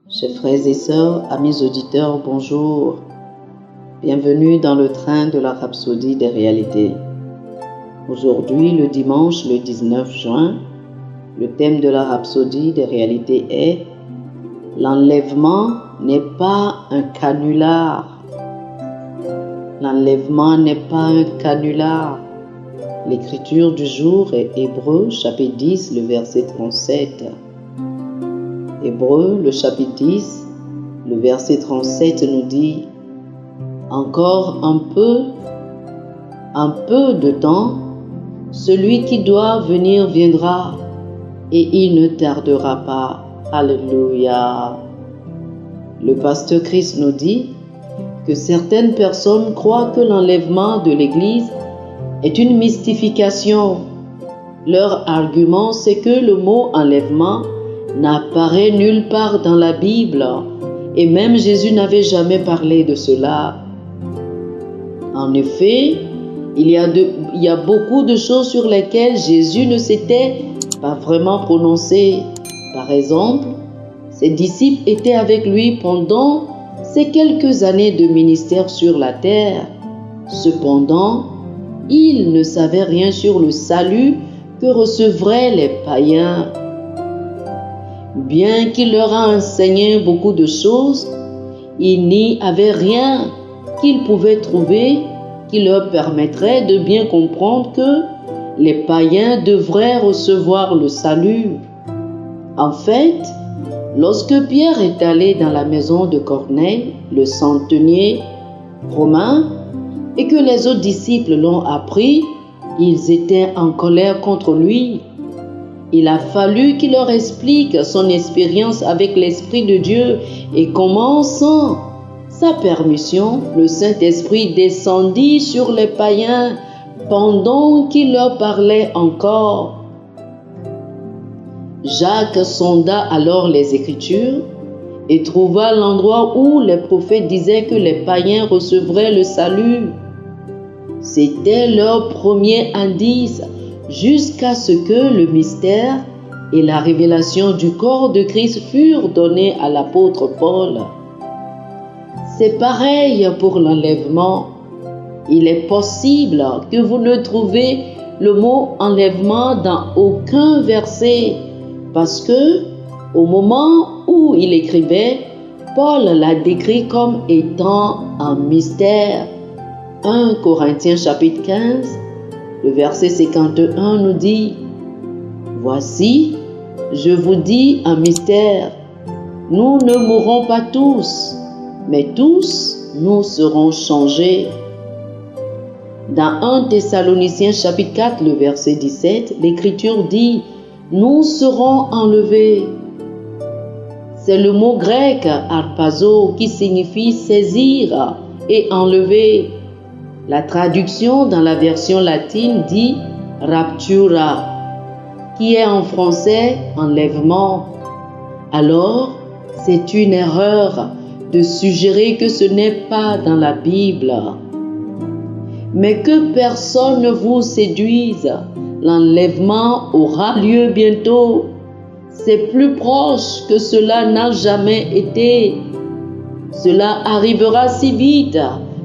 Chers frères et sœurs, amis auditeurs, bonjour. Bienvenue dans le train de la rhapsodie des réalités. Aujourd'hui, le dimanche, le 19 juin, le thème de la rhapsodie des réalités est « L'enlèvement n'est pas un canular ». L'enlèvement n'est pas un canular. L'écriture du jour est Hébreux, chapitre 10, le verset 37. Hébreux, le chapitre 10, le verset 37 nous dit « Encore un peu de temps, celui qui doit venir viendra, et il ne tardera pas. » Alléluia. Le pasteur Christ nous dit que certaines personnes croient que l'enlèvement de l'Église est une mystification. Leur argument, c'est que le mot « enlèvement » n'apparaît nulle part dans la Bible, et même Jésus n'avait jamais parlé de cela. En effet, il y a beaucoup de choses sur lesquelles Jésus ne s'était pas vraiment prononcé. Par exemple, ses disciples étaient avec lui pendant ces quelques années de ministère sur la terre. Cependant, ils ne savaient rien sur le salut que recevraient les païens. Bien qu'il leur a enseigné beaucoup de choses, il n'y avait rien qu'ils pouvaient trouver qui leur permettrait de bien comprendre que les païens devraient recevoir le salut. En fait, lorsque Pierre est allé dans la maison de Corneille, le centenier romain, et que les autres disciples l'ont appris, ils étaient en colère contre lui. Il a fallu qu'il leur explique son expérience avec l'Esprit de Dieu et comment, sans sa permission, le Saint-Esprit descendit sur les païens pendant qu'il leur parlait encore. Jacques sonda alors les Écritures et trouva l'endroit où les prophètes disaient que les païens recevraient le salut. C'était leur premier indice jusqu'à ce que le mystère et la révélation du corps de Christ furent donnés à l'apôtre Paul. C'est pareil pour l'enlèvement. Il est possible que vous ne trouvez le mot enlèvement dans aucun verset, parce que au moment où il écrivait, Paul l'a décrit comme étant un mystère. 1 Corinthiens chapitre 15, le verset 51 nous dit « Voici, je vous dis un mystère, nous ne mourrons pas tous, mais tous nous serons changés. » Dans 1 Thessaloniciens chapitre 4, le verset 17, l'Écriture dit « Nous serons enlevés ». C'est le mot grec « harpazo » qui signifie « saisir » et « enlever ». La traduction dans la version latine dit « raptura », qui est en français « enlèvement ». Alors, c'est une erreur de suggérer que ce n'est pas dans la Bible. Mais que personne ne vous séduise, l'enlèvement aura lieu bientôt. C'est plus proche que cela n'a jamais été. Cela arrivera si vite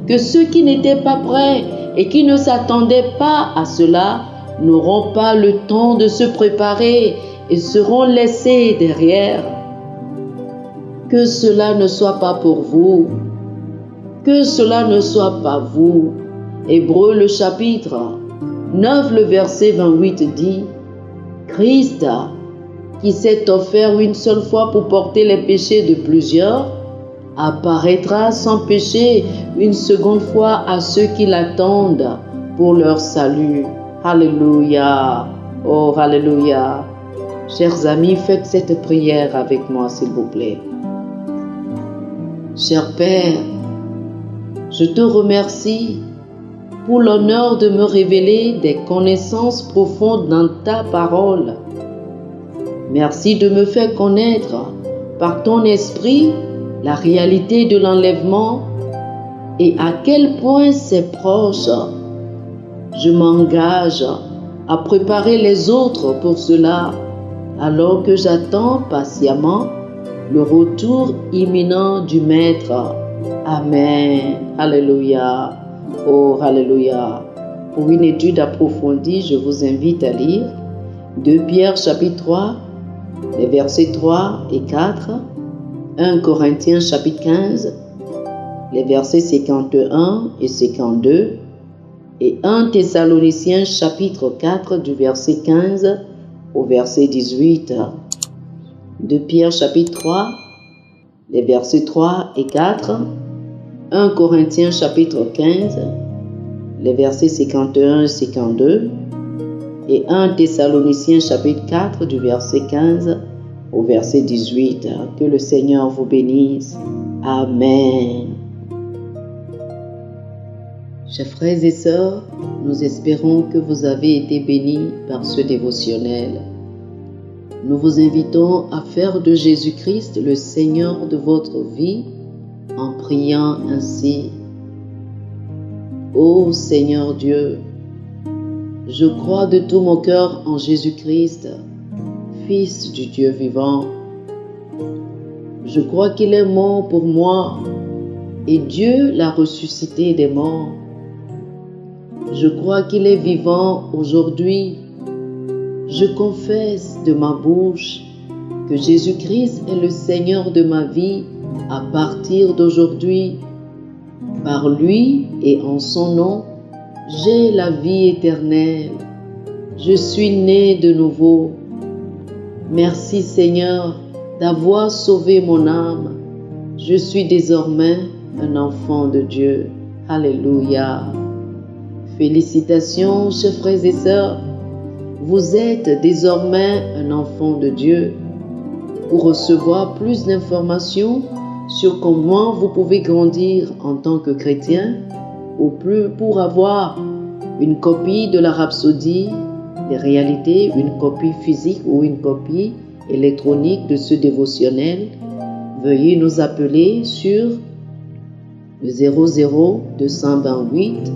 que ceux qui n'étaient pas prêts et qui ne s'attendaient pas à cela n'auront pas le temps de se préparer et seront laissés derrière. Que cela ne soit pas pour vous. Que cela ne soit pas vous. Hébreux le chapitre 9, le verset 28 dit « Christ, qui s'est offert une seule fois pour porter les péchés de plusieurs, apparaîtra sans péché une seconde fois à ceux qui l'attendent pour leur salut. » Alléluia. Oh, alléluia. Chers amis, faites cette prière avec moi, s'il vous plaît. Cher Père, je te remercie pour l'honneur de me révéler des connaissances profondes dans ta parole. Merci de me faire connaître par ton esprit la réalité de l'enlèvement et à quel point c'est proche. Je m'engage à préparer les autres pour cela, alors que j'attends patiemment le retour imminent du Maître. Amen. Alléluia. Oh, alléluia. Pour une étude approfondie, je vous invite à lire 2 Pierre chapitre 3, les versets 3 et 4, 1 Corinthiens chapitre 15, les versets 51 et 52, et 1 Thessaloniciens chapitre 4 du verset 15 au verset 18. 2 Pierre chapitre 3, les versets 3 et 4, 1 Corinthiens chapitre 15, les versets 51 et 52, et 1 Thessaloniciens chapitre 4 du verset 15 au verset 18. Que le Seigneur vous bénisse. Amen. Chers frères et sœurs, nous espérons que vous avez été bénis par ce dévotionnel. Nous vous invitons à faire de Jésus-Christ le Seigneur de votre vie en priant ainsi. Ô Seigneur Dieu, je crois de tout mon cœur en Jésus-Christ, Fils du Dieu vivant. Je crois qu'il est mort pour moi et Dieu l'a ressuscité des morts. Je crois qu'il est vivant aujourd'hui. Je confesse de ma bouche que Jésus-Christ est le Seigneur de ma vie à partir d'aujourd'hui. Par lui et en son nom, j'ai la vie éternelle. Je suis né de nouveau. Merci Seigneur d'avoir sauvé mon âme. Je suis désormais un enfant de Dieu. Alléluia. Félicitations, chers frères et sœurs. Vous êtes désormais un enfant de Dieu. Pour recevoir plus d'informations sur comment vous pouvez grandir en tant que chrétien, ou plus pour avoir une copie de la Rhapsodie des réalités, une copie physique ou une copie électronique de ce dévotionnel, veuillez nous appeler sur le 00 228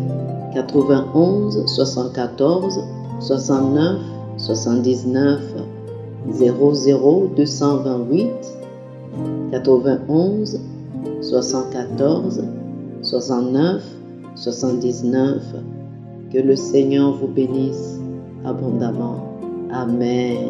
91 74 69 79 00 228 91 74 69 79. Que le Seigneur vous bénisse abondamment. Amen.